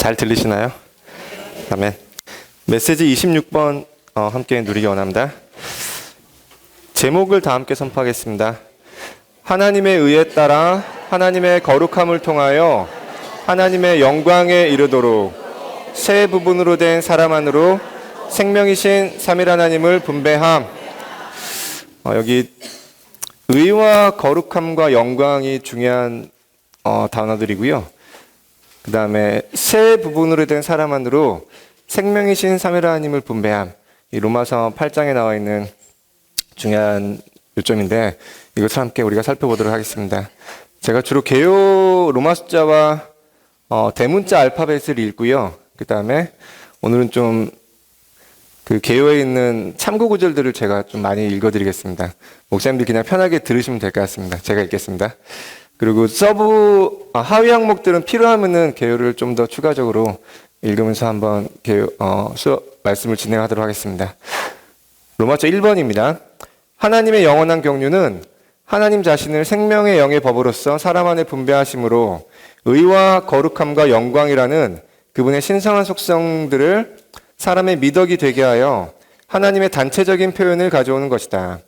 잘 들리시나요? 아멘. 메시지 26번 함께 누리기 원합니다. 제목을 다 함께 선포하겠습니다. 하나님의 의에 따라 하나님의 거룩함을 통하여 하나님의 영광에 이르도록 새 부분으로 된 사람 안으로 생명이신 삼일 하나님을 분배함. 여기 의와 거룩함과 영광이 중요한 단어들이고요. 그 다음에 새 부분으로 된 사람 안으로 생명이신 삼일 하나님을 분배함. 이 로마서 8장에 나와 있는 중요한 요점인데 이것을 함께 우리가 살펴보도록 하겠습니다. 제가 주로 개요 로마 숫자와 대문자 알파벳을 읽고요. 그 다음에 오늘은 좀 그 개요에 있는 참고 구절들을 제가 좀 많이 읽어드리겠습니다. 목사님들 그냥 편하게 들으시면 될 것 같습니다. 제가 읽겠습니다. 그리고 하위 항목들은 필요하면은 개요를 좀 더 추가적으로 읽으면서 한번 개요 말씀을 진행하도록 하겠습니다. 로마서 1번입니다. 하나님의 영원한 경륜은 하나님 자신을 생명의 영의 법으로서 사람 안에 분배하심으로 의와 거룩함과 영광이라는 그분의 신성한 속성들을 사람의 미덕이 되게 하여 하나님의 단체적인 표현을 가져오는 것이다.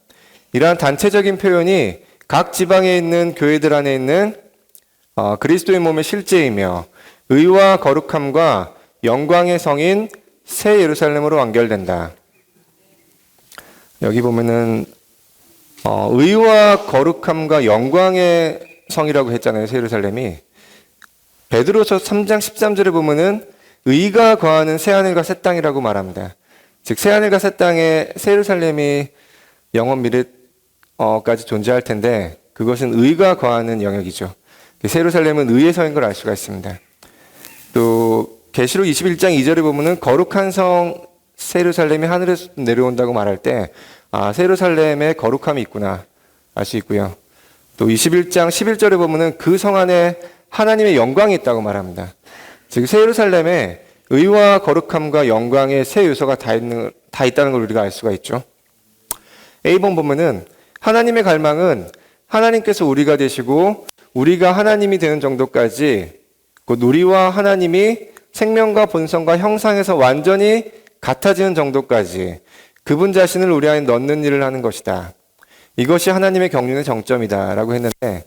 이러한 단체적인 표현이 각 지방에 있는 교회들 안에 있는 그리스도의 몸의 실제이며 의와 거룩함과 영광의 성인 새 예루살렘으로 완결된다. 여기 보면은 의와 거룩함과 영광의 성이라고 했잖아요. 새 예루살렘이. 베드로서 3장 13절에 보면은 의가 거하는 새하늘과 새 땅이라고 말합니다. 즉 새하늘과 새 땅에 새 예루살렘이 영원 미래까지 존재할 텐데 그것은 의가 거하는 영역이죠. 새 예루살렘은 의의 성인 걸 알 수가 있습니다. 또 계시록 21장 2절에 보면은 거룩한 성 새 예루살렘이 하늘에서 내려온다고 말할 때 새 예루살렘에 거룩함이 있구나 알 수 있고요. 또 21장 11절에 보면은 그 성 안에 하나님의 영광이 있다고 말합니다. 즉 새 예루살렘에 의와 거룩함과 영광의 세 요소가 다 있다는 걸 우리가 알 수가 있죠. A번 보면은 하나님의 갈망은 하나님께서 우리가 되시고 우리가 하나님이 되는 정도까지 곧 우리와 하나님이 생명과 본성과 형상에서 완전히 같아지는 정도까지 그분 자신을 우리 안에 넣는 일을 하는 것이다. 이것이 하나님의 경륜의 정점이다 라고 했는데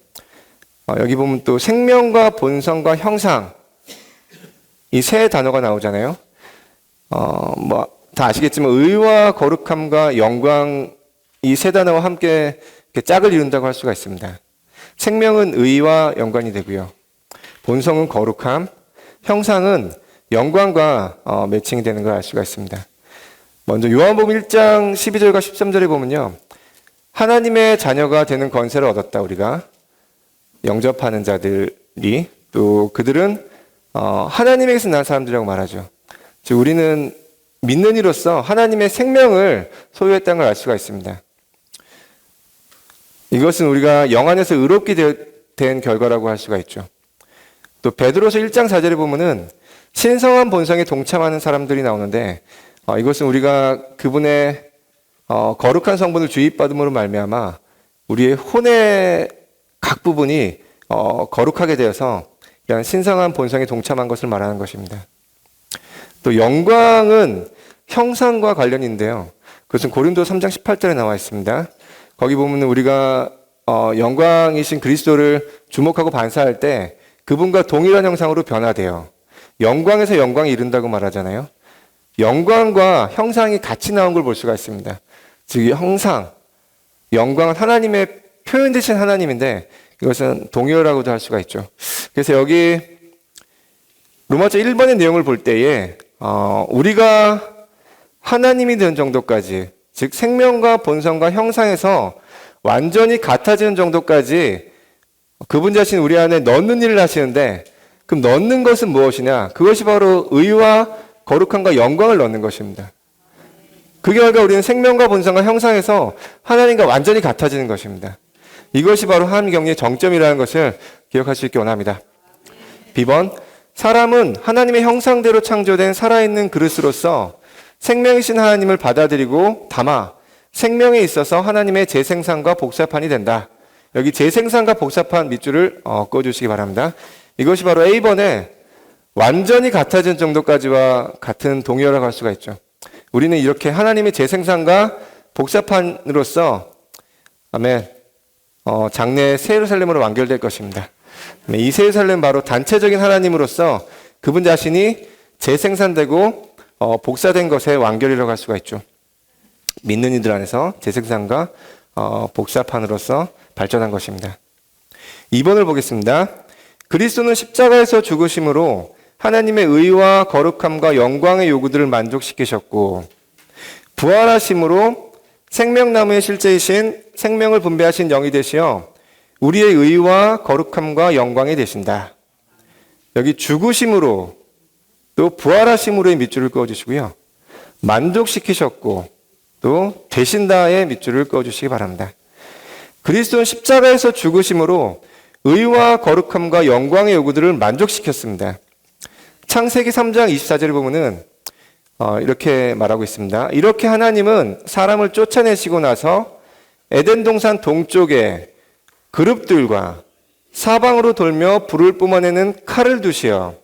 여기 보면 또 생명과 본성과 형상 이 세 단어가 나오잖아요. 다 아시겠지만 의와 거룩함과 영광 이 세 단어와 함께 짝을 이룬다고 할 수가 있습니다. 생명은 의와 연관이 되고요. 본성은 거룩함, 형상은 영광과 매칭이 되는 걸 알 수가 있습니다. 먼저 요한복음 1장 12절과 13절에 보면요. 하나님의 자녀가 되는 권세를 얻었다 우리가 영접하는 자들이 또 그들은 하나님에게서 난 사람들이라고 말하죠. 즉 우리는 믿는 이로써 하나님의 생명을 소유했다는 걸 알 수가 있습니다. 이것은 우리가 영 안에서 의롭게 된 결과라고 할 수가 있죠. 또 베드로서 1장 4절에 보면은 신성한 본성에 동참하는 사람들이 나오는데 이것은 우리가 그분의 거룩한 성분을 주입받음으로 말미암아 우리의 혼의 각 부분이 거룩하게 되어서 이런 신성한 본성에 동참한 것을 말하는 것입니다. 또 영광은 형상과 관련인데요. 그것은 고린도 3장 18절에 나와 있습니다. 거기 보면 우리가 영광이신 그리스도를 주목하고 반사할 때 그분과 동일한 형상으로 변화돼요. 영광에서 영광에 이른다고 말하잖아요. 영광과 형상이 같이 나온 걸 볼 수가 있습니다. 즉 형상, 영광은 하나님의 표현 되신 하나님인데 이것은 동요라고도 할 수가 있죠. 그래서 여기 로마서 1번의 내용을 볼 때에 우리가 하나님이 되는 정도까지 즉 생명과 본성과 형상에서 완전히 같아지는 정도까지 그분 자신 우리 안에 넣는 일을 하시는데 그럼 넣는 것은 무엇이냐? 그것이 바로 의와 거룩함과 영광을 넣는 것입니다. 그 결과 우리는 생명과 본성과 형상에서 하나님과 완전히 같아지는 것입니다. 이것이 바로 하나님 경륜의 정점이라는 것을 기억할 수 있기 원합니다. B번, 사람은 하나님의 형상대로 창조된 살아있는 그릇으로서 생명이신 하나님을 받아들이고 담아 생명에 있어서 하나님의 재생산과 복사판이 된다. 여기 재생산과 복사판 밑줄을 꺼주시기 바랍니다. 이것이 바로 A번에 완전히 같아진 정도까지와 같은 동의어라고 할 수가 있죠. 우리는 이렇게 하나님의 재생산과 복사판으로서 아멘. 장래 새 예루살렘으로 완결될 것입니다. 이 새 예루살렘 바로 단체적인 하나님으로서 그분 자신이 재생산되고 복사된 것의 완결이라고 할 수가 있죠. 믿는 이들 안에서 재생산과 복사판으로서 발전한 것입니다. 2번을 보겠습니다. 그리스도는 십자가에서 죽으심으로 하나님의 의와 거룩함과 영광의 요구들을 만족시키셨고 부활하심으로 생명나무의 실제이신 생명을 분배하신 영이 되시어 우리의 의와 거룩함과 영광이 되신다. 여기 죽으심으로 또 부활하심으로의 밑줄을 그어주시고요. 만족시키셨고 또 되신다의 밑줄을 그어주시기 바랍니다. 그리스도는 십자가에서 죽으심으로 의와 거룩함과 영광의 요구들을 만족시켰습니다. 창세기 3장 24절을 보면은 이렇게 말하고 있습니다. 이렇게 하나님은 사람을 쫓아내시고 나서 에덴 동산 동쪽에 그룹들과 사방으로 돌며 불을 뿜어내는 칼을 두시어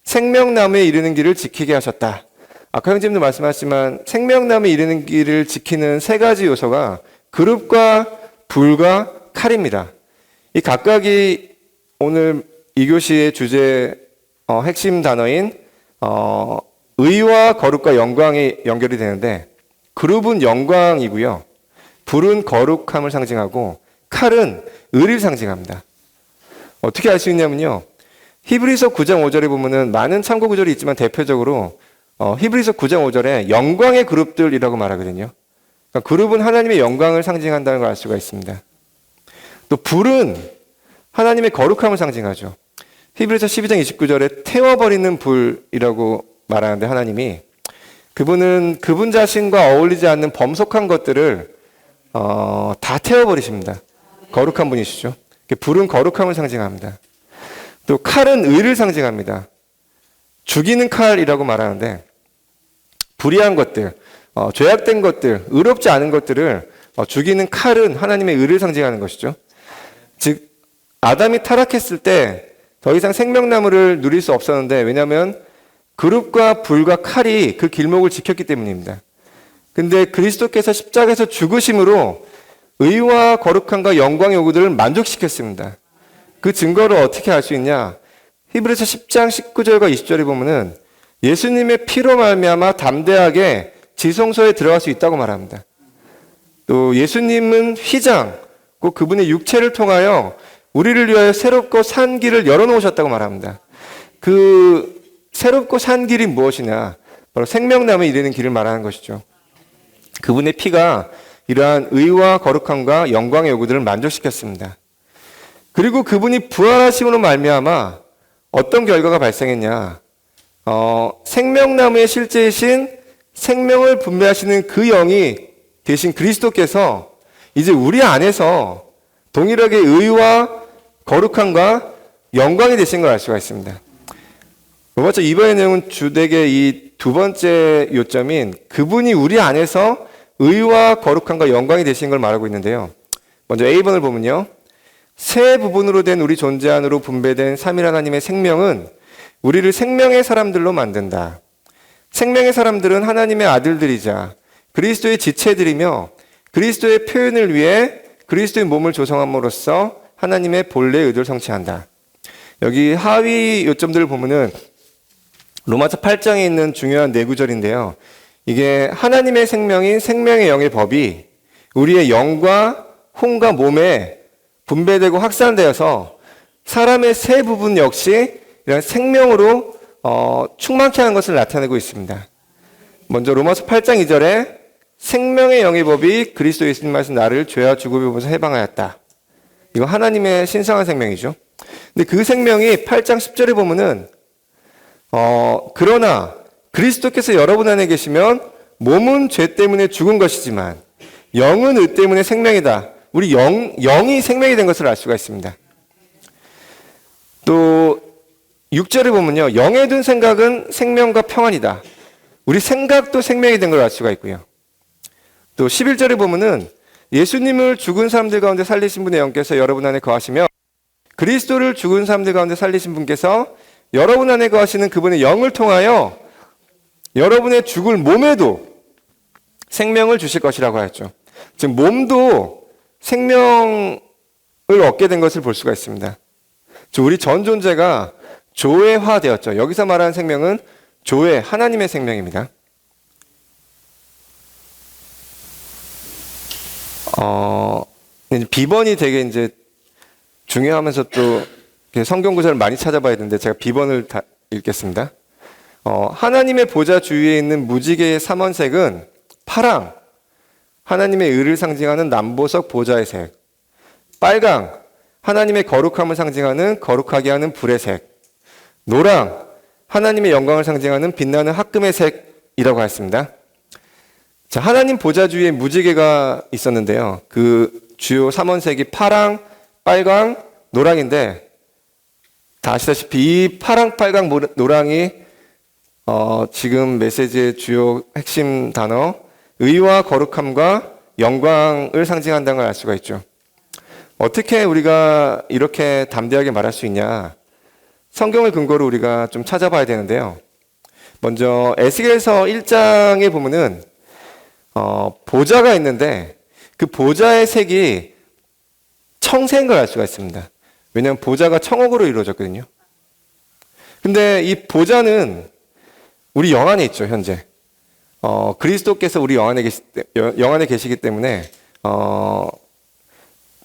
생명나무에 이르는 길을 지키게 하셨다. 아까 형제님도 말씀하셨지만 생명나무에 이르는 길을 지키는 세 가지 요소가 그룹과 불과 칼입니다. 이 각각이 오늘 이 교시의 주제 핵심 단어인 의와 거룩과 영광이 연결이 되는데 그룹은 영광이고요. 불은 거룩함을 상징하고 칼은 의를 상징합니다. 어떻게 알 수 있냐면요. 히브리서 9장 5절에 보면은 많은 참고 구절이 있지만 대표적으로 히브리서 9장 5절에 영광의 그룹들이라고 말하거든요. 그러니까 그룹은 하나님의 영광을 상징한다는 걸 알 수가 있습니다. 또 불은 하나님의 거룩함을 상징하죠. 히브리서 12장 29절에 태워버리는 불이라고 말하는데 하나님이 그분은 그분 자신과 어울리지 않는 범속한 것들을 다 태워버리십니다. 거룩한 분이시죠. 불은 거룩함을 상징합니다. 또 칼은 의를 상징합니다. 죽이는 칼이라고 말하는데 불의한 것들, 죄악된 것들, 의롭지 않은 것들을 죽이는 칼은 하나님의 의를 상징하는 것이죠. 즉 아담이 타락했을 때 더 이상 생명나무를 누릴 수 없었는데 왜냐하면 그룹과 불과 칼이 그 길목을 지켰기 때문입니다. 근데 그리스도께서 십자가에서 죽으심으로 의와 거룩함과 영광의 요구들을 만족시켰습니다. 그 증거를 어떻게 알 수 있냐? 히브리서 10장 19절과 20절에 보면은 예수님의 피로 말미암아 담대하게 지성소에 들어갈 수 있다고 말합니다. 또 예수님은 휘장, 곧 그분의 육체를 통하여 우리를 위하여 새롭고 산 길을 열어놓으셨다고 말합니다. 그 새롭고 산 길이 무엇이냐? 바로 생명나무에 이르는 길을 말하는 것이죠. 그분의 피가 이러한 의와 거룩함과 영광의 요구들을 만족시켰습니다. 그리고 그분이 부활하심으로 말미암아 어떤 결과가 발생했냐? 생명나무의 실제이신 생명을 분배하시는 그 영이 되신 그리스도께서 이제 우리 안에서 동일하게 의와 거룩함과 영광이 되신 걸 알 수가 있습니다. 로마서 2번의 내용은 주되게 이 두 번째 요점인 그분이 우리 안에서 의와 거룩함과 영광이 되신 걸 말하고 있는데요. 먼저 A번을 보면요. 세 부분으로 된 우리 존재 안으로 분배된 삼일 하나님의 생명은 우리를 생명의 사람들로 만든다. 생명의 사람들은 하나님의 아들들이자 그리스도의 지체들이며 그리스도의 표현을 위해 그리스도의 몸을 조성함으로써 하나님의 본래의 의도를 성취한다. 여기 하위 요점들을 보면은 로마서 8장에 있는 중요한 네 구절인데요. 이게 하나님의 생명인 생명의 영의 법이 우리의 영과 혼과 몸에 분배되고 확산되어서 사람의 세 부분 역시 이런 생명으로 충만케 하는 것을 나타내고 있습니다. 먼저 로마서 8장 2절에 생명의 영의 법이 그리스도 예수님 안에서 나를 죄와 죽음에 보면서 해방하였다. 이거 하나님의 신성한 생명이죠. 근데 그 생명이 8장 10절에 보면은 그러나 그리스도께서 여러분 안에 계시면 몸은 죄 때문에 죽은 것이지만 영은 의 때문에 생명이다. 우리 영이 생명이 된 것을 알 수가 있습니다. 또 6절에 보면요. 영에 둔 생각은 생명과 평안이다. 우리 생각도 생명이 된 걸 알 수가 있고요. 또 11절에 보면은 예수님을 죽은 사람들 가운데 살리신 분의 영께서 여러분 안에 거하시며 그리스도를 죽은 사람들 가운데 살리신 분께서 여러분 안에 거하시는 그분의 영을 통하여 여러분의 죽을 몸에도 생명을 주실 것이라고 하였죠. 지금 몸도 생명을 얻게 된 것을 볼 수가 있습니다. 우리 전 존재가 조회화되었죠. 여기서 말하는 생명은 조회, 하나님의 생명입니다. 비번이 되게 이제 중요하면서 또 성경 구절을 많이 찾아봐야 되는데 제가 비번을 다 읽겠습니다. 하나님의 보좌 주위에 있는 무지개의 삼원색은 파랑, 하나님의 의를 상징하는 남보석 보좌의 색, 빨강, 하나님의 거룩함을 상징하는 거룩하게 하는 불의 색, 노랑, 하나님의 영광을 상징하는 빛나는 학금의 색이라고 하였습니다. 자, 하나님 보좌 주위에 무지개가 있었는데요. 그 주요 삼원색이 파랑, 빨강, 노랑인데 다 아시다시피 이 파랑, 빨강, 노랑이 지금 메시지의 주요 핵심 단어 의와 거룩함과 영광을 상징한다는 걸 알 수가 있죠. 어떻게 우리가 이렇게 담대하게 말할 수 있냐? 성경을 근거로 우리가 좀 찾아봐야 되는데요. 먼저 에스겔서 1장에 보면은 보좌가 있는데 그 보좌의 색이 청색인 걸 알 수가 있습니다. 왜냐하면 보좌가 청옥으로 이루어졌거든요. 근데 이 보좌는 우리 영 안에 있죠, 현재. 그리스도께서 우리 영 안에 계시기 때문에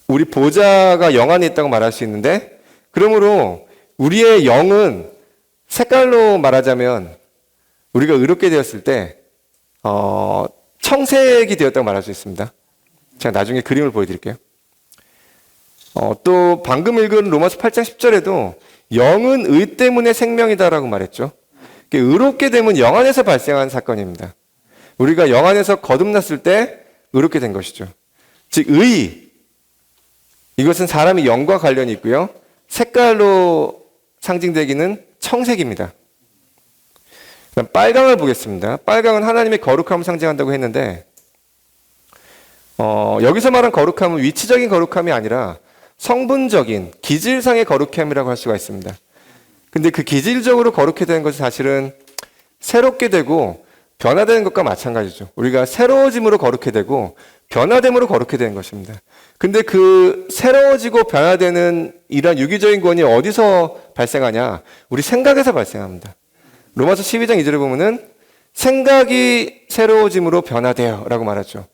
우리 보좌가 영 안에 있다고 말할 수 있는데, 그러므로 우리의 영은 색깔로 말하자면 우리가 의롭게 되었을 때 청색이 되었다고 말할 수 있습니다. 제가 나중에 그림을 보여드릴게요. 또 방금 읽은 로마서 8장 10절에도 영은 의 때문에 생명이다라고 말했죠. 의롭게 되면 영 안에서 발생한 사건입니다. 우리가 영 안에서 거듭났을 때 의롭게 된 것이죠. 즉 의, 이것은 사람의 영과 관련이 있고요. 색깔로 상징되기는 청색입니다. 그다음 빨강을 보겠습니다. 빨강은 하나님의 거룩함을 상징한다고 했는데 여기서 말한 거룩함은 위치적인 거룩함이 아니라 성분적인 기질상의 거룩함이라고 할 수가 있습니다. 근데 그 기질적으로 거룩해 되는 것은 사실은 새롭게 되고 변화되는 것과 마찬가지죠. 우리가 새로워짐으로 거룩해 되고 변화됨으로 거룩해 되는 것입니다. 근데 그 새로워지고 변화되는 이런 유기적인 권이 어디서 발생하냐? 우리 생각에서 발생합니다. 로마서 12장 2절에 보면은 생각이 새로워짐으로 변화돼요 라고 말하죠.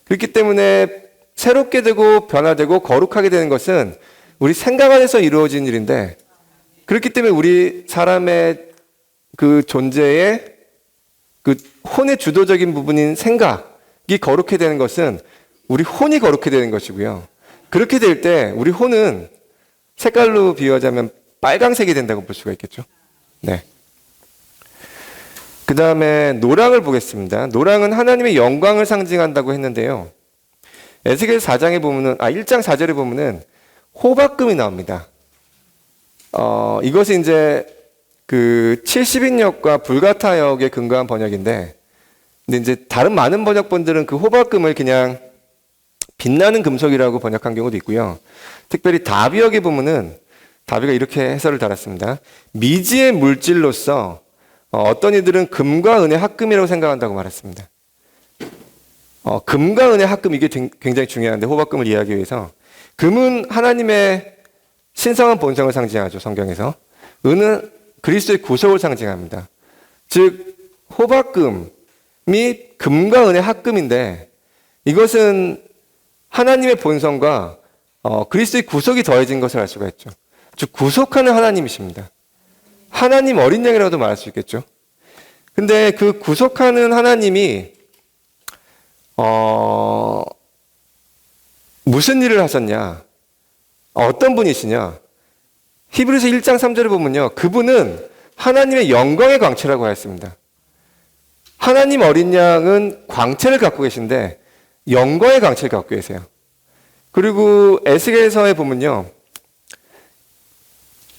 그렇기 때문에 새롭게 되고 변화되고 거룩하게 되는 것은 우리 생각 안에서 이루어진 일인데, 그렇기 때문에 우리 사람의 그 존재의 그 혼의 주도적인 부분인 생각이 거룩해 되는 것은 우리 혼이 거룩해 되는 것이고요. 그렇게 될 때 우리 혼은 색깔로 비유하자면 빨강색이 된다고 볼 수가 있겠죠. 네. 그 다음에 노랑을 보겠습니다. 노랑은 하나님의 영광을 상징한다고 했는데요. 에스겔 4장에 보면은, 1장 4절에 보면은 호박금이 나옵니다. 이것이 이제 그 70인역과 불가타역에 근거한 번역인데, 근데 이제 다른 많은 번역본들은 그 호박금을 그냥 빛나는 금속이라고 번역한 경우도 있고요. 특별히 다비역에 보면은 다비가 이렇게 해설을 달았습니다. 미지의 물질로서 어떤 이들은 금과 은의 합금이라고 생각한다고 말했습니다. 금과 은의 합금, 이게 굉장히 중요한데, 호박금을 이해하기 위해서. 금은 하나님의 신성한 본성을 상징하죠, 성경에서. 은은 그리스도의 구속을 상징합니다. 즉 호박금이 금과 은의 합금인데, 이것은 하나님의 본성과 그리스도의 구속이 더해진 것을 알 수가 있죠. 즉 구속하는 하나님이십니다. 하나님 어린 양이라고도 말할 수 있겠죠. 근데 그 구속하는 하나님이 무슨 일을 하셨냐? 어떤 분이시냐? 히브리서 1장 3절을 보면요. 그분은 하나님의 영광의 광채라고 하였습니다. 하나님 어린 양은 광채를 갖고 계신데 영광의 광채를 갖고 계세요. 그리고 에스겔서에 보면요.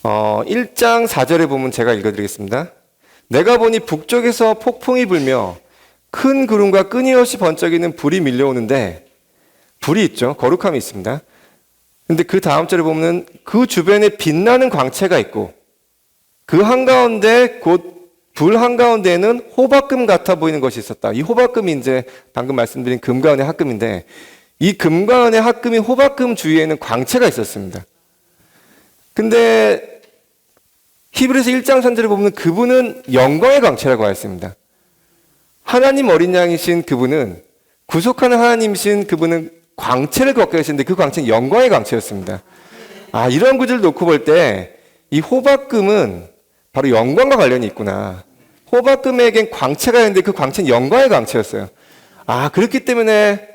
1장 4절에 보면 제가 읽어드리겠습니다. 내가 보니 북쪽에서 폭풍이 불며 큰 구름과 끊임없이 번쩍이는 불이 밀려오는데, 불이 있죠. 거룩함이 있습니다. 근데 그 다음 절에 보면 그 주변에 빛나는 광채가 있고, 그 한가운데 곧 불 한가운데에는 호박금 같아 보이는 것이 있었다. 이 호박금이 이제 방금 말씀드린 금과 은의 합금인데 이 금과 은의 합금이 호박금 주위에는 광채가 있었습니다. 근데 히브리서 1장 선지를 보면 그분은 영광의 광채라고 하였습니다. 하나님 어린 양이신 그분은 구속하는 하나님이신 그분은 광채를 걷게 하시는데 그 광채는 영광의 광채였습니다. 이런 구절을 놓고 볼 때 이 호박금은 바로 영광과 관련이 있구나. 호박금에겐 광채가 있는데 그 광채는 영광의 광채였어요. 그렇기 때문에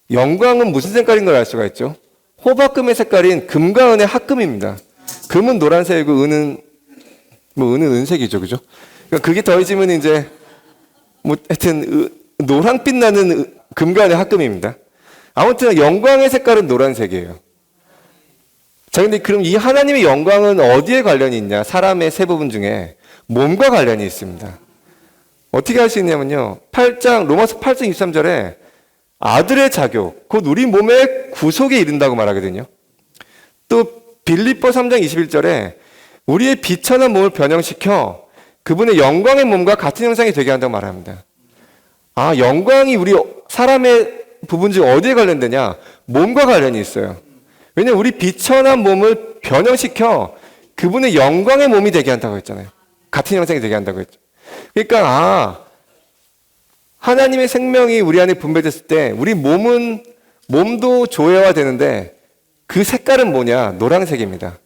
영광은 무슨 색깔인 걸 알 수가 있죠. 호박금의 색깔인 금과 은의 합금입니다. 금은 노란색이고 은은 은색이죠, 그죠? 그러니까 그게 더해지면 이제 하여튼 노란빛 나는 금과 은의 합금입니다. 아무튼 영광의 색깔은 노란색이에요. 자, 근데 그럼 이 하나님의 영광은 어디에 관련이 있냐? 사람의 세 부분 중에 몸과 관련이 있습니다. 어떻게 할 수 있냐면요. 로마서 8장 23절에 아들의 자격, 곧 우리 몸의 구속에 이른다고 말하거든요. 또 빌립보 3장 21절에 우리의 비천한 몸을 변형시켜 그분의 영광의 몸과 같은 형상이 되게 한다고 말합니다. 영광이 우리 사람의 부분 중 어디에 관련되냐? 몸과 관련이 있어요. 왜냐하면 우리 비천한 몸을 변형시켜 그분의 영광의 몸이 되게 한다고 했잖아요. 같은 형상이 되게 한다고 했죠. 그러니까 하나님의 생명이 우리 안에 분배됐을 때 우리 몸도 조회화되는데 그 색깔은 뭐냐? 노란색입니다.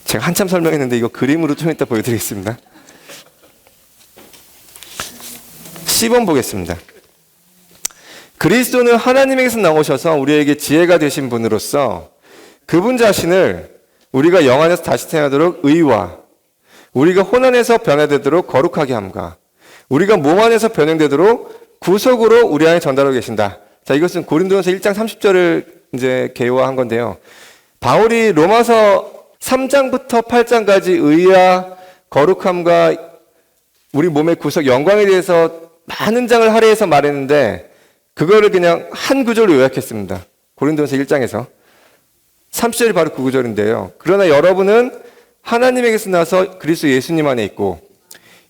제가 한참 설명했는데 이거 그림으로 좀 이따 보여드리겠습니다. 10번 보겠습니다. 그리스도는 하나님에게서 나오셔서 우리에게 지혜가 되신 분으로서 그분 자신을 우리가 영 안에서 다시 태어나도록 의와 우리가 혼 안에서 변화되도록 거룩하게 함과 우리가 몸 안에서 변형되도록 구속으로 우리 안에 전달하고 계신다. 자, 이것은 고린도전서 1장 30절을 이제 개요한 건데요. 바울이 로마서 3장부터 8장까지 의와 거룩함과 우리 몸의 구속, 영광에 대해서 많은 장을 할애해서 말했는데 그거를 그냥 한 구절로 요약했습니다. 고린도전서 1장에서. 30절이 바로 그 구절인데요. 그러나 여러분은 하나님에게서 나서 그리스도 예수님 안에 있고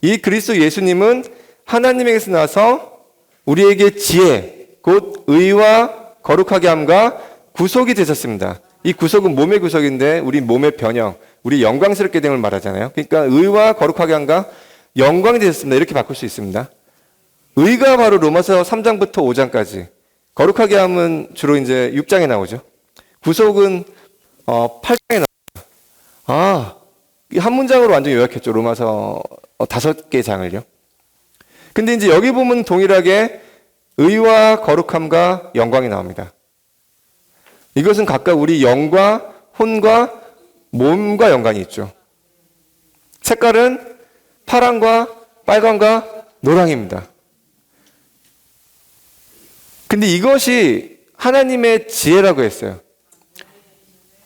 이 그리스도 예수님은 하나님에게서 나서 우리에게 지혜, 곧 의와 거룩하게 함과 구속이 되셨습니다. 이 구속은 몸의 구속인데 우리 몸의 변형, 우리 영광스럽게 됨을 말하잖아요. 그러니까 의와 거룩하게 함과 영광이 되셨습니다. 이렇게 바꿀 수 있습니다. 의가 바로 로마서 3장부터 5장까지, 거룩하게 함은 주로 이제 6장에 나오죠. 구속은 8장에 나옵니다. 한 문장으로 완전히 요약했죠. 로마서 5개 장을요. 근데 이제 여기 보면 동일하게 의와 거룩함과 영광이 나옵니다. 이것은 각각 우리 영과 혼과 몸과 연관이 있죠. 색깔은 파랑과 빨강과 노랑입니다. 근데 이것이 하나님의 지혜라고 했어요.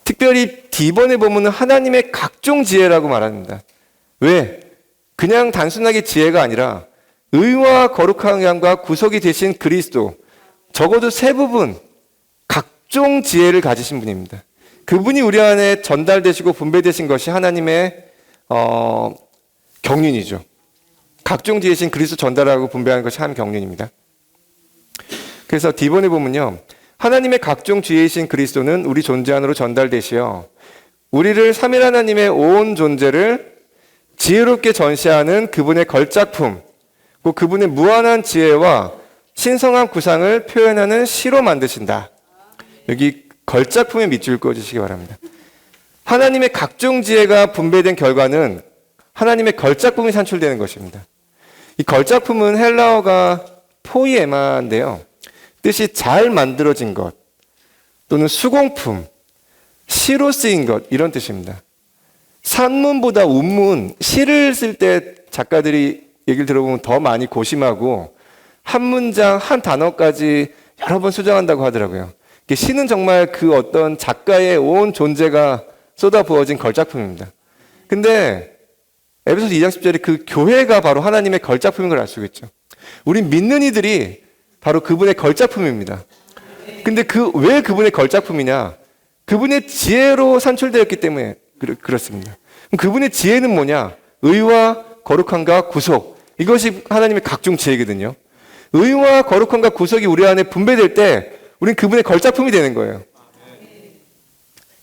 특별히 D번에 보면 하나님의 각종 지혜라고 말합니다. 왜? 그냥 단순하게 지혜가 아니라 의와 거룩함과 구속이 되신 그리스도, 적어도 세 부분 각종 지혜를 가지신 분입니다. 그분이 우리 안에 전달되시고 분배되신 것이 하나님의 경륜이죠. 각종 지혜신 그리스도 전달하고 분배하는 것이 한 경륜입니다. 그래서 D번에 보면요. 하나님의 각종 지혜이신 그리스도는 우리 존재 안으로 전달되시어 우리를 삼일 하나님의 온 존재를 지혜롭게 전시하는 그분의 걸작품, 그분의 무한한 지혜와 신성한 구상을 표현하는 시로 만드신다. 여기 걸작품에 밑줄 그어주시기 바랍니다. 하나님의 각종 지혜가 분배된 결과는 하나님의 걸작품이 산출되는 것입니다. 이 걸작품은 헬라어가 포이에마인데요. 뜻이 잘 만들어진 것 또는 수공품, 시로 쓰인 것 이런 뜻입니다. 산문보다 운문, 시를 쓸 때 작가들이 얘기를 들어보면 더 많이 고심하고 한 문장, 한 단어까지 여러 번 수정한다고 하더라고요. 시는 정말 그 어떤 작가의 온 존재가 쏟아부어진 걸작품입니다. 근데 에베소서 2장 10절에 그 교회가 바로 하나님의 걸작품인 걸 알 수 있죠. 우리 믿는 이들이 바로 그분의 걸작품입니다. 근데 왜 그분의 걸작품이냐? 그분의 지혜로 산출되었기 때문에 그렇습니다. 그분의 지혜는 뭐냐? 의와 거룩함과 구속. 이것이 하나님의 각종 지혜거든요. 의와 거룩함과 구속이 우리 안에 분배될 때 우리는 그분의 걸작품이 되는 거예요.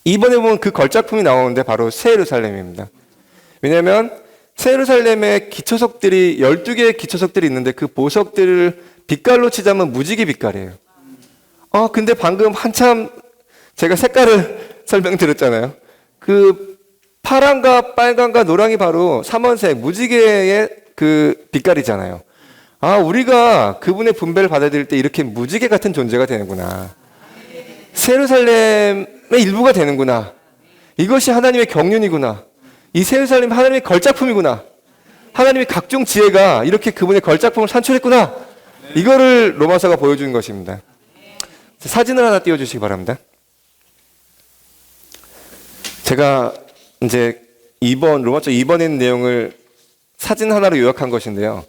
이번에 보면 그 걸작품이 나오는데 바로 새 예루살렘입니다. 왜냐하면 새 예루살렘의 기초석들이 12개의 기초석들이 있는데 그 보석들을 빛깔로 치자면 무지개 빛깔이에요. 근데 방금 한참 제가 색깔을 설명드렸잖아요. 그 파랑과 빨강과 노랑이 바로 삼원색 무지개의 그 빛깔이잖아요. 우리가 그분의 분배를 받아들일 때 이렇게 무지개 같은 존재가 되는구나. 새 예루살렘의 일부가 되는구나. 이것이 하나님의 경륜이구나. 이 새 예루살렘이 하나님의 걸작품이구나. 하나님의 각종 지혜가 이렇게 그분의 걸작품을 산출했구나. 이거를 로마서가 보여주는 것입니다. 사진을 하나 띄워주시기 바랍니다. 제가 이제 로마서 2번에 있는 내용을 사진 하나로 요약한 것인데요.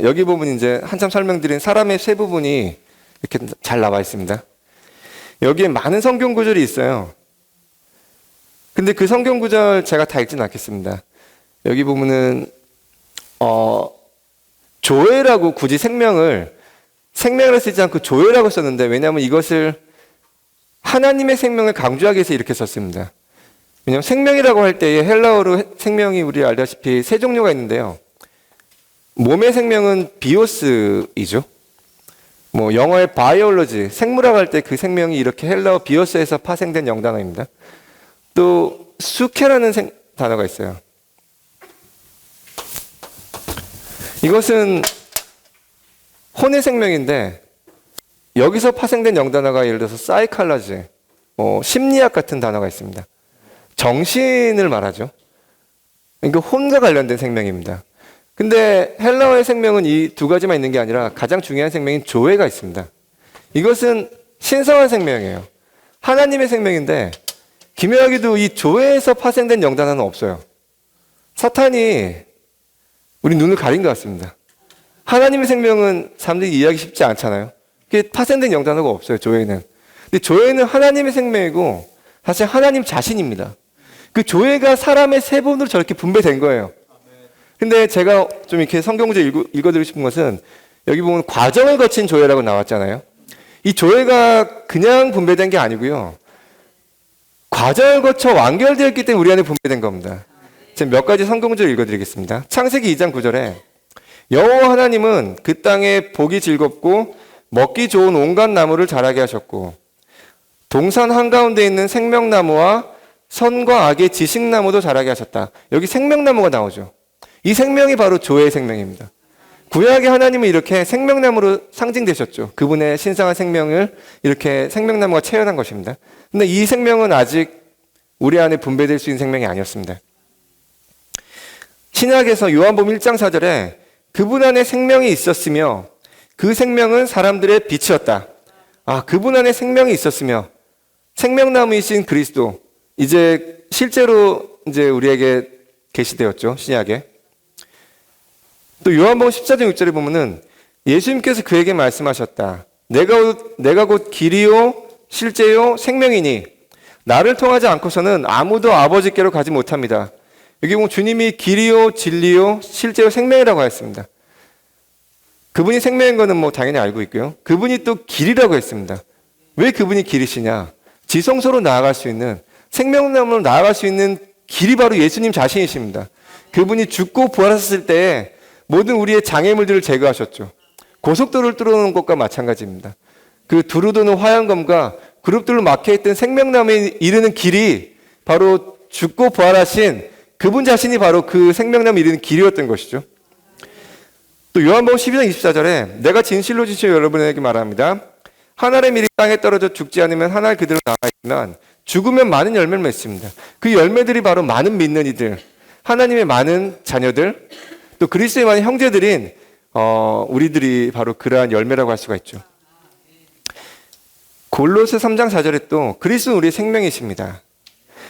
여기 보면 이제 한참 설명드린 사람의 세 부분이 이렇게 잘 나와 있습니다. 여기에 많은 성경 구절이 있어요. 근데 그 성경 구절 제가 다 읽지는 않겠습니다. 여기 보면은 조회라고 굳이 생명을 쓰지 않고 조회라고 썼는데, 왜냐하면 이것을 하나님의 생명을 강조하기 위해서 이렇게 썼습니다. 왜냐하면 생명이라고 할 때에 헬라어로 생명이 우리 알다시피 세 종류가 있는데요. 몸의 생명은 비오스이죠. 영어의 바이올로지, 생물학 할 때 그 생명이 이렇게 헬라어 비오스에서 파생된 영단어입니다. 또 수케라는 단어가 있어요. 이것은 혼의 생명인데 여기서 파생된 영단어가 예를 들어서 사이칼라지, 심리학 같은 단어가 있습니다. 정신을 말하죠. 그러니까 혼과 관련된 생명입니다. 근데 헬라어의 생명은 이 두 가지만 있는 게 아니라 가장 중요한 생명인 조회가 있습니다. 이것은 신성한 생명이에요. 하나님의 생명인데 기묘하게도 이 조회에서 파생된 영단어는 없어요. 사탄이 우리 눈을 가린 것 같습니다. 하나님의 생명은 사람들이 이해하기 쉽지 않잖아요. 그게 파생된 영단어가 없어요, 조회는. 근데 조회는 하나님의 생명이고 사실 하나님 자신입니다. 그 조회가 사람의 세 부분으로 저렇게 분배된 거예요. 근데 제가 좀 이렇게 성경구절 읽어드리고 싶은 것은 여기 보면 과정을 거친 조회라고 나왔잖아요. 이 조회가 그냥 분배된 게 아니고요. 과정을 거쳐 완결되었기 때문에 우리 안에 분배된 겁니다. 제가 몇 가지 성경구절 읽어드리겠습니다. 창세기 2장 9절에 여호와 하나님은 그 땅에 보기 즐겁고 먹기 좋은 온갖 나무를 자라게 하셨고 동산 한가운데 있는 생명나무와 선과 악의 지식나무도 자라게 하셨다. 여기 생명나무가 나오죠. 이 생명이 바로 조회의 생명입니다. 구약의 하나님은 이렇게 생명나무로 상징되셨죠. 그분의 신성한 생명을 이렇게 생명나무가 채워난 것입니다. 근데 이 생명은 아직 우리 안에 분배될 수 있는 생명이 아니었습니다. 신약에서 요한복음 1장 4절에 그분 안에 생명이 있었으며 그 생명은 사람들의 빛이었다. 그분 안에 생명이 있었으며 생명나무이신 그리스도, 이제 실제로 이제 우리에게 계시되었죠, 신약에. 또 요한복음 14장 6절에 보면은 예수님께서 그에게 말씀하셨다. 내가 곧 길이요 실제요 생명이니 나를 통하지 않고서는 아무도 아버지께로 가지 못합니다. 여기 보면 주님이 길이요 진리요 실제요 생명이라고 하였습니다. 그분이 생명인 거는 당연히 알고 있고요. 그분이 또 길이라고 했습니다. 왜 그분이 길이시냐? 지성소로 나아갈 수 있는, 생명나무로 나아갈 수 있는 길이 바로 예수님 자신이십니다. 그분이 죽고 부활하셨을 때에 모든 우리의 장애물들을 제거하셨죠. 고속도로를 뚫어놓은 것과 마찬가지입니다. 그 두루 도는 화양검과 그룹들로 막혀있던 생명나무에 이르는 길이 바로 죽고 부활하신 그분 자신이 바로 그 생명나무에 이르는 길이었던 것이죠. 또 요한복음 12장 24절에 내가 진실로 진실로 여러분에게 말합니다. 한 알의 밀이 땅에 떨어져 죽지 않으면 한 알 그대로 남아있지만 죽으면 많은 열매를 맺습니다. 그 열매들이 바로 많은 믿는 이들, 하나님의 많은 자녀들, 또 그리스도의 많은 형제들인 우리들이 바로 그러한 열매라고 할 수가 있죠. 골로새 3장 4절에 또 그리스도는 우리의 생명이십니다.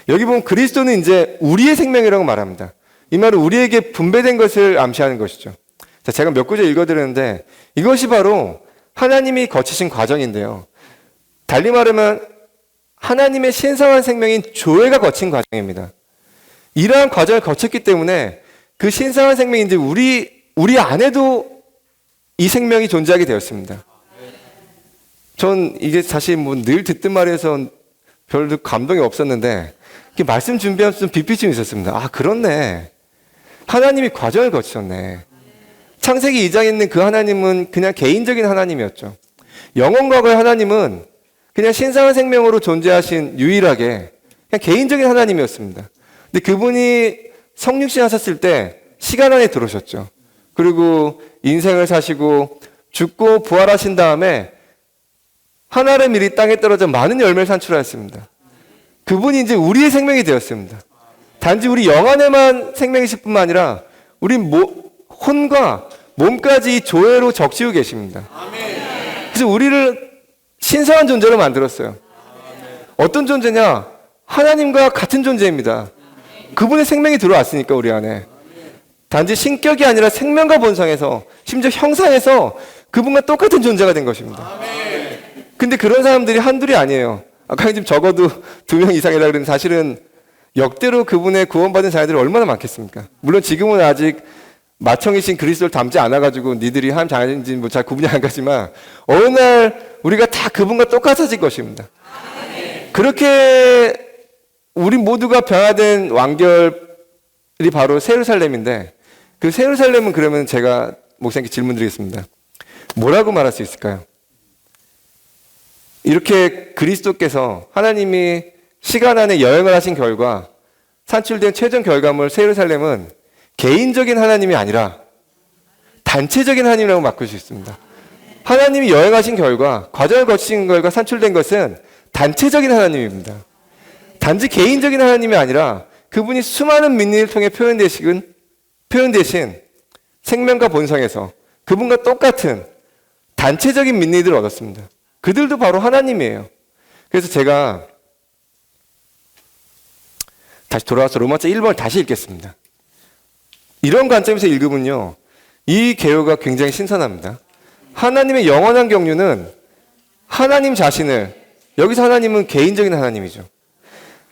여기 보면 그리스도는 이제 우리의 생명이라고 말합니다. 이 말은 우리에게 분배된 것을 암시하는 것이죠. 자, 제가 몇 구절 읽어드렸는데 이것이 바로 하나님이 거치신 과정인데요. 달리 말하면 하나님의 신성한 생명인 조회가 거친 과정입니다. 이러한 과정을 거쳤기 때문에 그 신성한 생명이 이제 우리 안에도 이 생명이 존재하게 되었습니다. 전 이게 사실 뭐 늘 듣던 말에서 별로 감동이 없었는데 말씀 준비하면서 좀 빛이 있었습니다. 아, 그렇네. 하나님이 과정을 거치셨네. 창세기 2장에 있는 그 하나님은 그냥 개인적인 하나님이었죠. 영원 과거의 하나님은 그냥 신성한 생명으로 존재하신 유일하게 그냥 개인적인 하나님이었습니다. 근데 그분이 성육신 하셨을 때 시간 안에 들어오셨죠. 그리고 인생을 사시고 죽고 부활하신 다음에 하늘의 밀이 땅에 떨어져 많은 열매를 산출하였습니다. 그분이 이제 우리의 생명이 되었습니다. 단지 우리 영 안에만 생명이실 뿐만 아니라 우리 혼과 몸까지 이 조회로 적시고 계십니다. 그래서 우리를 신성한 존재로 만들었어요. 어떤 존재냐? 하나님과 같은 존재입니다. 그분의 생명이 들어왔으니까 우리 안에. 단지 신격이 아니라 생명과 본성에서 심지어 형상에서 그분과 똑같은 존재가 된 것입니다. 근데 그런 사람들이 한둘이 아니에요. 아까 지금 적어도 2명 이상이라 그랬는데 사실은 역대로 그분의 구원받은 자녀들이 얼마나 많겠습니까? 물론 지금은 아직 마청이신 그리스도를 닮지 않아가지고 니들이 하나님 자녀인지 뭐 잘 구분이 안 가지만 어느 날 우리가 다 그분과 똑같아질 것입니다. 그렇게 우리 모두가 변화된 완결이 바로 새 예루살렘인데 그 새 예루살렘은 그러면 제가 목사님께 질문 드리겠습니다. 뭐라고 말할 수 있을까요? 이렇게 그리스도께서 하나님이 시간 안에 여행을 하신 결과 산출된 최종 결과물 새 예루살렘은 개인적인 하나님이 아니라 단체적인 하나님이라고 바꿀 수 있습니다. 하나님이 여행하신 결과, 과정을 거치신 결과 산출된 것은 단체적인 하나님입니다. 단지 개인적인 하나님이 아니라 그분이 수많은 민리를 통해 표현되신 생명과 본성에서 그분과 똑같은 단체적인 민리들을 얻었습니다. 그들도 바로 하나님이에요. 그래서 제가 다시 돌아와서 로마서 1번을 다시 읽겠습니다. 이런 관점에서 읽으면요, 이 개요가 굉장히 신선합니다. 하나님의 영원한 경륜은 하나님 자신을, 여기서 하나님은 개인적인 하나님이죠.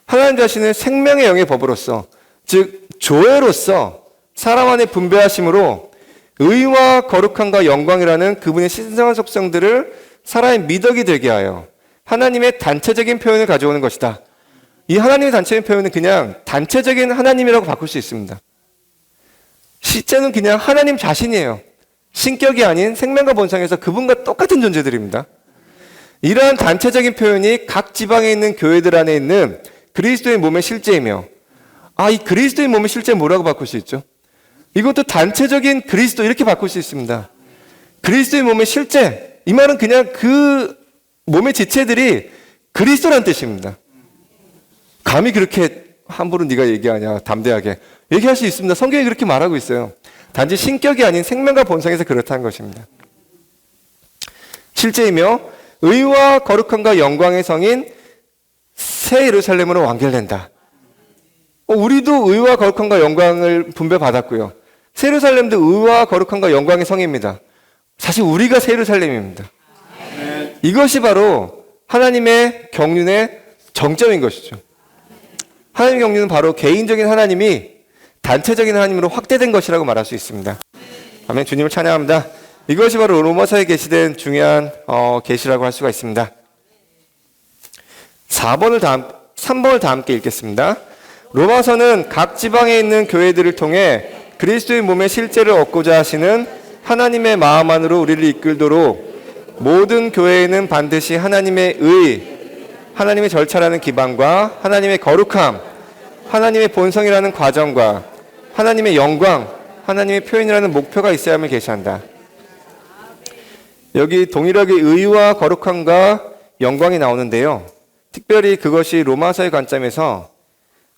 하나님 자신을 생명의 영의 법으로서, 즉 조회로서 사람 안에 분배하심으로 의와 거룩함과 영광이라는 그분의 신성한 속성들을 사람의 미덕이 되게 하여 하나님의 단체적인 표현을 가져오는 것이다. 이 하나님의 단체적인 표현은 그냥 단체적인 하나님이라고 바꿀 수 있습니다. 실제는 그냥 하나님 자신이에요. 신격이 아닌 생명과 본성에서 그분과 똑같은 존재들입니다. 이러한 단체적인 표현이 각 지방에 있는 교회들 안에 있는 그리스도의 몸의 실제이며, 이 그리스도의 몸의 실제는 뭐라고 바꿀 수 있죠? 이것도 단체적인 그리스도, 이렇게 바꿀 수 있습니다. 그리스도의 몸의 실제, 이 말은 그냥 그 몸의 지체들이 그리스도란 뜻입니다. 감히 그렇게 함부로 네가 얘기하냐, 담대하게 얘기할 수 있습니다. 성경이 그렇게 말하고 있어요. 단지 신격이 아닌 생명과 본성에서 그렇다는 것입니다. 실제이며 의와 거룩함과 영광의 성인 새 예루살렘으로 완결된다. 우리도 의와 거룩함과 영광을 분배받았고요. 새 예루살렘도 의와 거룩함과 영광의 성입니다. 사실 우리가 새 예루살렘입니다. 이것이 바로 하나님의 경륜의 정점인 것이죠. 하나님의 경륜은 바로 개인적인 하나님이 단체적인 하나님으로 확대된 것이라고 말할 수 있습니다. 아멘. 주님을 찬양합니다. 이것이 바로 로마서에 게시된 중요한 계시라고 할 수가 있습니다. 3번을 다 함께 읽겠습니다. 로마서는 각 지방에 있는 교회들을 통해 그리스도의 몸의 실제를 얻고자 하시는 하나님의 마음 안으로 우리를 이끌도록 모든 교회에는 반드시 하나님의 의, 하나님의 절차라는 기반과 하나님의 거룩함, 하나님의 본성이라는 과정과 하나님의 영광, 하나님의 표현이라는 목표가 있어야 함을 계시한다. 여기 동일하게 의와 거룩함과 영광이 나오는데요. 특별히 그것이 로마서의 관점에서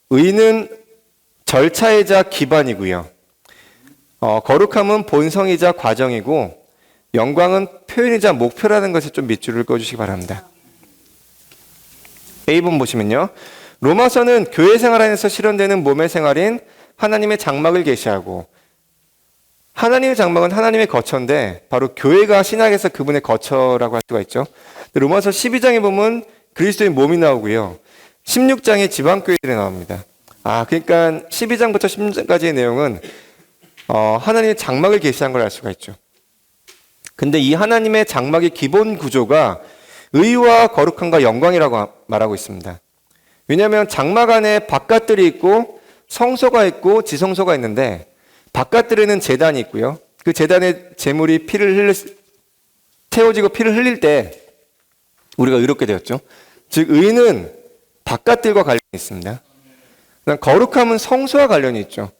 의는 절차이자 기반이고요. 거룩함은 본성이자 과정이고 영광은 표현이자 목표라는 것에 좀 밑줄을 꺼주시기 바랍니다. A번 보시면요. 로마서는 교회 생활 안에서 실현되는 몸의 생활인 하나님의 장막을 계시하고, 하나님의 장막은 하나님의 거처인데 바로 교회가 신약에서 그분의 거처라고 할 수가 있죠. 로마서 12장에 보면 그리스도의 몸이 나오고요. 16장에 지방교회들이 나옵니다. 그러니까 12장부터 16장까지의 내용은 하나님의 장막을 계시한 걸 알 수가 있죠. 근데 이 하나님의 장막의 기본 구조가 의와 거룩함과 영광이라고 말하고 있습니다. 왜냐하면 장막 안에 바깥들이 있고 성소가 있고 지성소가 있는데, 바깥들에는 제단이 있고요. 그 제단에 제물이 태워지고 피를 흘릴 때 우리가 의롭게 되었죠. 즉 의는 바깥들과 관련이 있습니다. 거룩함은 성소와 관련이 있죠.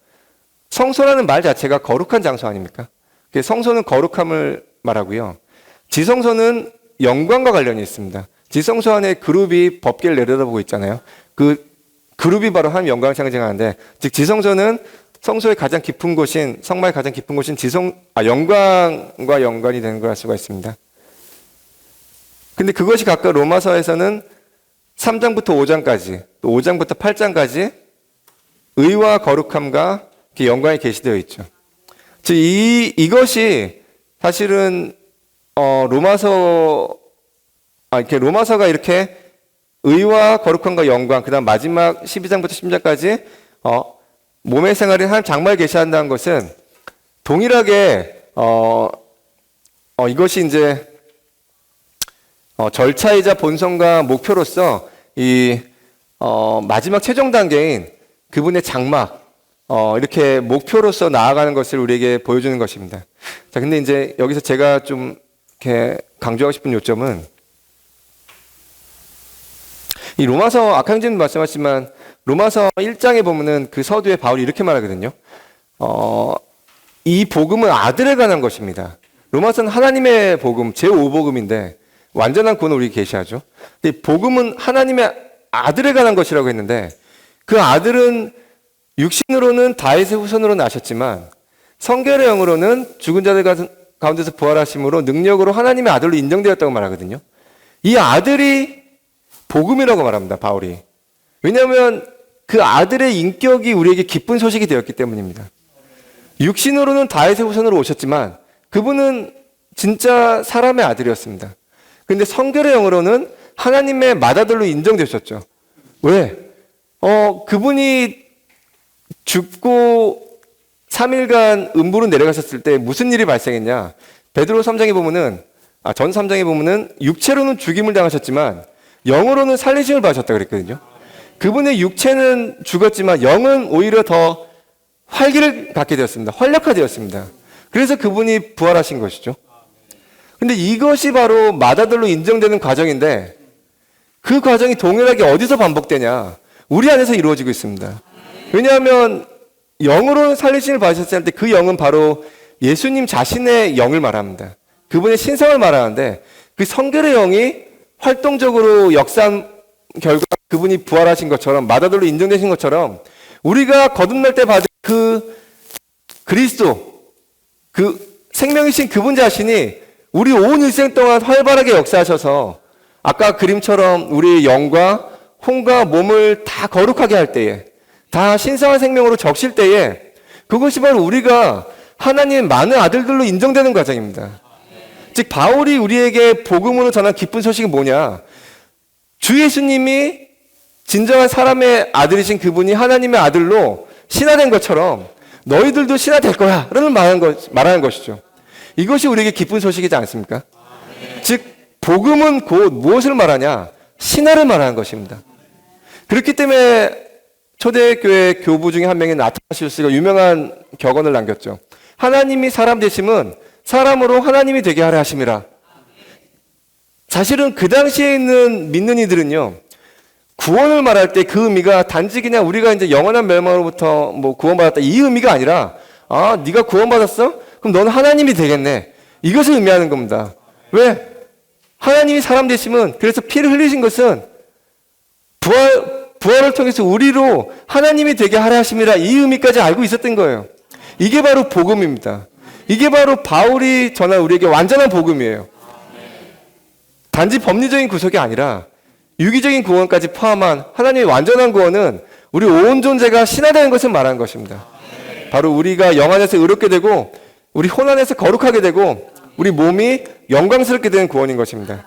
성소라는 말 자체가 거룩한 장소 아닙니까? 성소는 거룩함을 말하고요. 지성소는 영광과 관련이 있습니다. 지성소 안에 그룹이 법궤를 내려다보고 있잖아요. 그 그룹이 바로 하나님 영광을 상징하는데, 즉 지성소는 성소의 가장 깊은 곳인, 성막의 가장 깊은 곳인 영광과 연관이 되는 걸 알 수가 있습니다. 근데 그것이 각각 로마서에서는 3장부터 5장까지, 또 5장부터 8장까지 의와 거룩함과 영광이 계시되어 있죠. 즉 이것이 사실은 로마서가 이렇게 의와 거룩함과 영광, 그다음 마지막 12장부터 10장까지 몸의 생활에 하나님 장막을 계시한다는 것은 동일하게 이것이 이제 절차이자 본성과 목표로서 이 마지막 최종 단계인 그분의 장막, 이렇게 목표로서 나아가는 것을 우리에게 보여주는 것입니다. 자, 근데 이제 여기서 제가 좀 이렇게 강조하고 싶은 요점은, 이 로마서, 아까 형제님 말씀하셨지만 로마서 1장에 보면은 그 서두에 바울이 이렇게 말하거든요. 이 복음은 아들에 관한 것입니다. 로마서는 하나님의 복음, 제5복음인데 완전한 구원을 우리에게 계시하죠. 근데 복음은 하나님의 아들에 관한 것이라고 했는데, 그 아들은 육신으로는 다윗의 후손으로 나셨지만 성결의 영으로는 죽은 자들 가운데서 부활하심으로 능력으로 하나님의 아들로 인정되었다고 말하거든요. 이 아들이 복음이라고 말합니다, 바울이. 왜냐하면 그 아들의 인격이 우리에게 기쁜 소식이 되었기 때문입니다. 육신으로는 다윗의 후손으로 오셨지만 그분은 진짜 사람의 아들이었습니다. 그런데 성결의 영으로는 하나님의 맏아들로 인정되셨죠. 왜? 그분이 죽고 3일간 음부로 내려가셨을 때 무슨 일이 발생했냐? 베드로 3장에 보면은, 전 3장에 보면은 육체로는 죽임을 당하셨지만 영으로는 살리심을 받으셨다 그랬거든요. 그분의 육체는 죽었지만 영은 오히려 더 활기를 갖게 되었습니다. 활력화되었습니다. 그래서 그분이 부활하신 것이죠. 근데 이것이 바로 맏아들로 인정되는 과정인데, 그 과정이 동일하게 어디서 반복되냐? 우리 안에서 이루어지고 있습니다. 왜냐하면 영으로 살리심을 받으셨을 때 그 영은 바로 예수님 자신의 영을 말합니다. 그분의 신성을 말하는데, 그 성결의 영이 활동적으로 역사한 결과 그분이 부활하신 것처럼, 맏아들로 인정되신 것처럼, 우리가 거듭날 때 받은 그 그리스도, 그 생명이신 그분 자신이 우리 온 일생 동안 활발하게 역사하셔서 아까 그림처럼 우리의 영과 혼과 몸을 다 거룩하게 할 때에, 다 신성한 생명으로 적실 때에, 그것이 바로 우리가 하나님의 많은 아들들로 인정되는 과정입니다. 즉 바울이 우리에게 복음으로 전한 기쁜 소식이 뭐냐? 주 예수님이 진정한 사람의 아들이신 그분이 하나님의 아들로 신화된 것처럼 너희들도 신화될 거야 라는 말하는 것이죠. 이것이 우리에게 기쁜 소식이지 않습니까? 즉 복음은 곧 무엇을 말하냐? 신화를 말하는 것입니다. 그렇기 때문에 초대교회 교부 중에 한 명인 아타나시우스가 유명한 격언을 남겼죠. 하나님이 사람 되심은 사람으로 하나님이 되게 하려 하심이라. 사실은 그 당시에 있는 믿는 이들은요, 구원을 말할 때 그 의미가 단지 그냥 우리가 이제 영원한 멸망으로부터 구원받았다 이 의미가 아니라, 네가 구원받았어? 그럼 너는 하나님이 되겠네. 이것을 의미하는 겁니다. 왜? 하나님이 사람 되심은, 그래서 피를 흘리신 것은 부활을 통해서 우리로 하나님이 되게 하려 하심이라, 이 의미까지 알고 있었던 거예요. 이게 바로 복음입니다. 이게 바로 바울이 전한 우리에게 완전한 복음이에요. 단지 법리적인 구속이 아니라 유기적인 구원까지 포함한 하나님의 완전한 구원은 우리 온 존재가 신화되는 것을 말하는 것입니다. 바로 우리가 영 안에서 의롭게 되고 우리 혼 안에서 거룩하게 되고 우리 몸이 영광스럽게 되는 구원인 것입니다.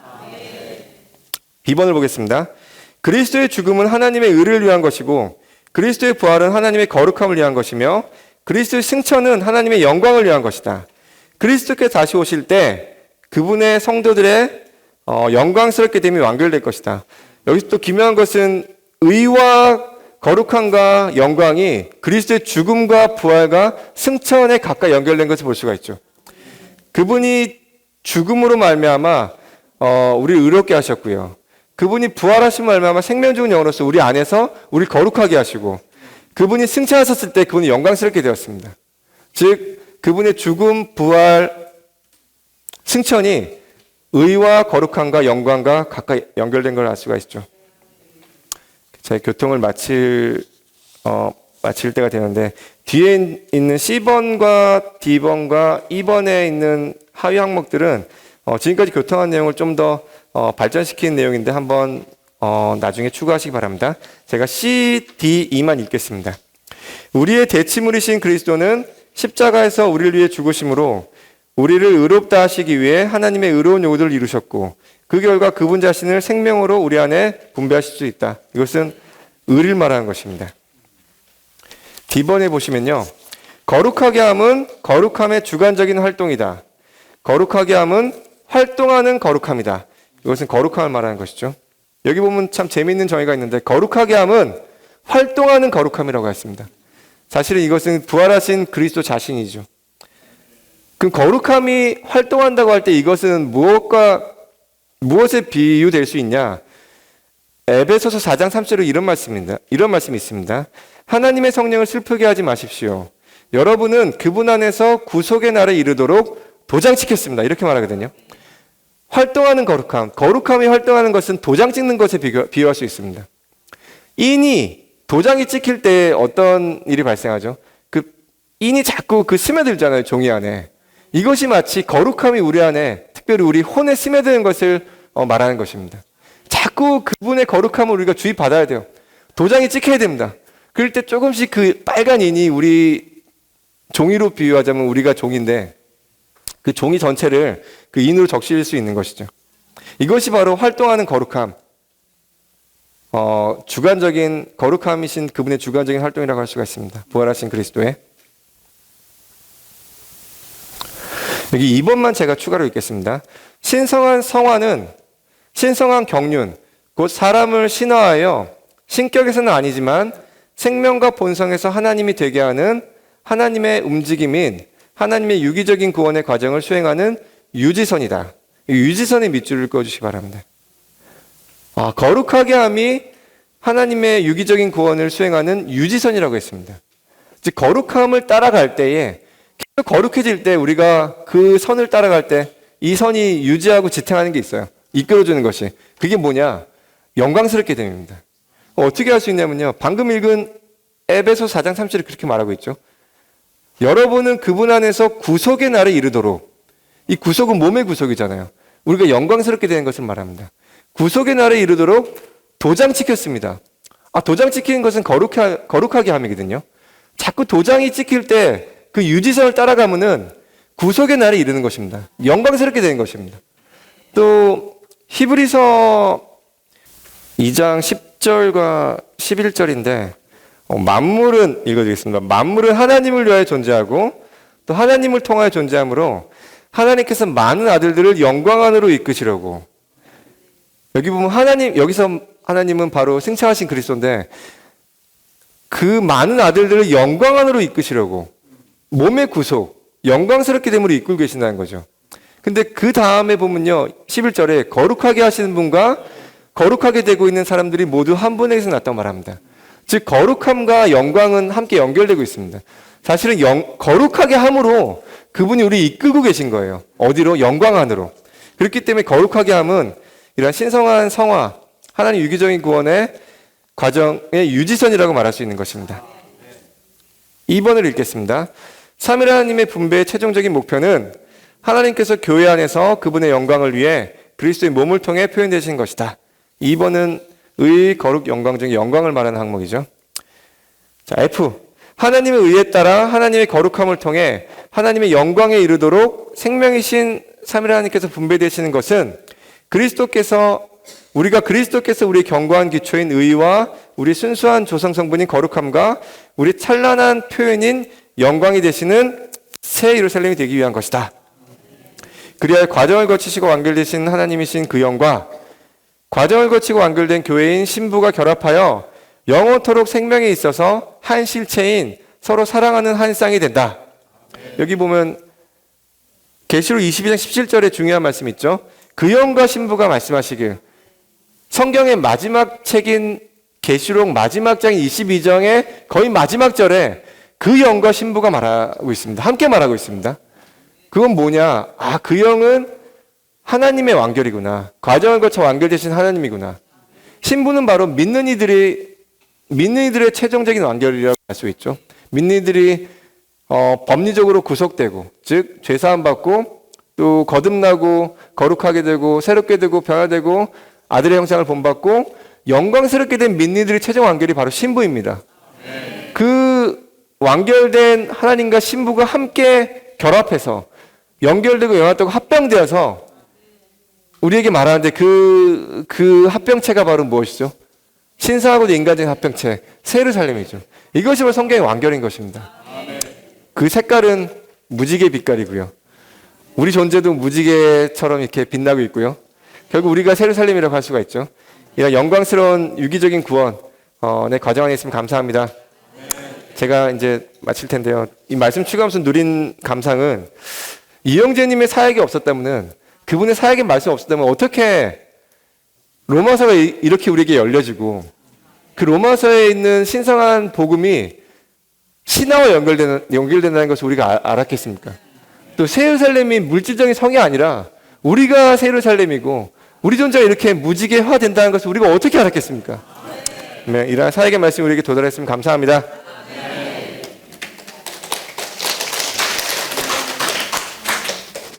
2번을 보겠습니다. 그리스도의 죽음은 하나님의 의를 위한 것이고 그리스도의 부활은 하나님의 거룩함을 위한 것이며 그리스도의 승천은 하나님의 영광을 위한 것이다. 그리스도께서 다시 오실 때 그분의 성도들의 영광스럽게 됨이 완결될 것이다. 여기서 또 기묘한 것은 의와 거룩함과 영광이 그리스도의 죽음과 부활과 승천에 가까이 연결된 것을 볼 수가 있죠. 그분이 죽음으로 말미암아 우리를 의롭게 하셨고요. 그분이 부활하신 말미암아 생명 죽은 영으로서 우리 안에서 우리 거룩하게 하시고, 그분이 승천하셨을 때 그분이 영광스럽게 되었습니다. 즉 그분의 죽음, 부활, 승천이 의와 거룩함과 영광과 가까이 연결된 걸 알 수가 있죠. 제 교통을 마칠 때가 되는데, 뒤에 있는 C번과 D번과 E번에 있는 하위 항목들은 지금까지 교통한 내용을 좀 더 발전시키는 내용인데 한번 나중에 추가하시기 바랍니다. 제가 C, D, E만 읽겠습니다. 우리의 대치물이신 그리스도는 십자가에서 우리를 위해 죽으심으로 우리를 의롭다 하시기 위해 하나님의 의로운 요구를 이루셨고, 그 결과 그분 자신을 생명으로 우리 안에 분배하실 수 있다. 이것은 의를 말하는 것입니다. D번에 보시면요, 거룩하게 함은 거룩함의 주관적인 활동이다. 거룩하게 함은 활동하는 거룩함이다. 이것은 거룩함을 말하는 것이죠. 여기 보면 참 재미있는 정의가 있는데, 거룩하게 함은 활동하는 거룩함이라고 했습니다. 사실은 이것은 부활하신 그리스도 자신이죠. 그럼 거룩함이 활동한다고 할 때 이것은 무엇에 비유될 수 있냐? 에베소서 4장 3절에 이런 말씀이 있습니다. 하나님의 성령을 슬프게 하지 마십시오. 여러분은 그분 안에서 구속의 날에 이르도록 도장 찍혔습니다. 이렇게 말하거든요. 활동하는 거룩함, 거룩함이 활동하는 것은 도장 찍는 것에 비유할 수 있습니다. 인이 도장이 찍힐 때 어떤 일이 발생하죠? 그 인이 자꾸 스며들잖아요, 종이 안에. 이것이 마치 거룩함이 우리 안에, 특별히 우리 혼에 스며드는 것을 말하는 것입니다. 자꾸 그분의 거룩함을 우리가 주입받아야 돼요. 도장이 찍혀야 됩니다. 그럴 때 조금씩 그 빨간 인이, 우리 종이로 비유하자면 우리가 종인데 그 종이 전체를 그 인으로 적실 수 있는 것이죠. 이것이 바로 활동하는 거룩함, 주관적인 거룩함이신 그분의 주관적인 활동이라고 할 수가 있습니다. 부활하신 그리스도의. 여기 2번만 제가 추가로 읽겠습니다. 신성한 성화는 신성한 경륜, 곧 사람을 신화하여 신격에서는 아니지만 생명과 본성에서 하나님이 되게 하는 하나님의 움직임인 하나님의 유기적인 구원의 과정을 수행하는 유지선이다. 유지선의 밑줄을 그어주시기 바랍니다. 거룩하게 함이 하나님의 유기적인 구원을 수행하는 유지선이라고 했습니다. 즉 거룩함을 따라갈 때에, 계속 거룩해질 때, 우리가 그 선을 따라갈 때 이 선이 유지하고 지탱하는 게 있어요. 이끌어주는 것이. 그게 뭐냐? 영광스럽게 됩니다. 어떻게 할 수 있냐면요, 방금 읽은 에베소 4장 3절에 그렇게 말하고 있죠. 여러분은 그분 안에서 구속의 날에 이르도록, 이 구속은 몸의 구속이잖아요. 우리가 영광스럽게 되는 것을 말합니다. 구속의 날에 이르도록 도장 찍혔습니다. 도장 찍히는 것은 거룩하게 함이거든요. 자꾸 도장이 찍힐 때 그 유지선을 따라가면은 구속의 날에 이르는 것입니다. 영광스럽게 되는 것입니다. 또 히브리서 2장 10절과 11절인데 만물은, 읽어드리겠습니다. 만물은 하나님을 위하여 존재하고 또 하나님을 통하여 존재하므로 하나님께서 많은 아들들을 영광 안으로 이끄시려고. 여기 보면 여기서 하나님은 바로 승천하신 그리스도인데, 그 많은 아들들을 영광 안으로 이끄시려고, 몸의 구속, 영광스럽게 됨으로 이끌고 계신다는 거죠. 근데 그 다음에 보면요, 11절에 거룩하게 하시는 분과 거룩하게 되고 있는 사람들이 모두 한 분에게서 났다고 말합니다. 즉 거룩함과 영광은 함께 연결되고 있습니다. 사실은 거룩하게 함으로 그분이 우리 이끌고 계신 거예요. 어디로? 영광 안으로. 그렇기 때문에 거룩하게 함은 이러한 신성한 성화, 하나님 유기적인 구원의 과정의 유지선이라고 말할 수 있는 것입니다. 2번을 읽겠습니다. 삼위 하나님의 분배의 최종적인 목표는 하나님께서 교회 안에서 그분의 영광을 위해 그리스도의 몸을 통해 표현되신 것이다. 2번은 의, 거룩, 영광 중에 영광을 말하는 항목이죠. 자, F. 하나님의 의에 따라 하나님의 거룩함을 통해 하나님의 영광에 이르도록 생명이신 삼위 하나님께서 분배되시는 것은 우리가 그리스도께서 우리의 견고한 기초인 의와 우리 순수한 조성 성분인 거룩함과 우리 찬란한 표현인 영광이 되시는 새 예루살렘이 되기 위한 것이다. 그리하여 과정을 거치시고 완결되신 하나님이신 그 영과 과정을 거치고 완결된 교회인 신부가 결합하여 영원토록 생명에 있어서 한 실체인 서로 사랑하는 한 쌍이 된다. 여기 보면 계시록 22장 17절에 중요한 말씀 있죠. 그 영과 신부가 말씀하시길. 성경의 마지막 책인 계시록 마지막 장 22장의 거의 마지막 절에 그 영과 신부가 말하고 있습니다. 함께 말하고 있습니다. 그건 뭐냐? 그 영은 하나님의 완결이구나. 과정을 거쳐 완결되신 하나님이구나. 신부는 바로 믿는 이들의 최종적인 완결이라고 할 수 있죠. 믿는 이들이 법리적으로 구속되고, 즉 죄사함 받고 또 거듭나고 거룩하게 되고 새롭게 되고 변화되고 아들의 형상을 본받고 영광스럽게 된 믿는 이들의 최종 완결이 바로 신부입니다. 그 완결된 하나님과 신부가 함께 결합해서 연결되고 연합되고 합병되어서 우리에게 말하는데 그 합병체가 바로 무엇이죠? 신성하고 인간적인 합병체, 새 예루살렘이죠. 이것이 바로 성경의 완결인 것입니다. 그 색깔은 무지개 빛깔이고요. 우리 존재도 무지개처럼 이렇게 빛나고 있고요. 결국 우리가 새 예루살렘이라고 할 수가 있죠. 이런 영광스러운 유기적인 구원의 과정 안에 있으면 감사합니다. 제가 이제 마칠 텐데요. 이 말씀 추가하면서 누린 감상은 이영재님의 사역이 없었다면, 그분의 사역의 말씀이 없었다면 어떻게 로마서가 이렇게 우리에게 열려지고 그 로마서에 있는 신성한 복음이 신화와 연결된다는 것을 우리가 알았겠습니까? 또 새 예루살렘이 물질적인 성이 아니라 우리가 새 예루살렘이고 우리 존재가 이렇게 무지개화 된다는 것을 우리가 어떻게 알았겠습니까? 네, 이러한 사역의 말씀이 우리에게 도달했으면 감사합니다.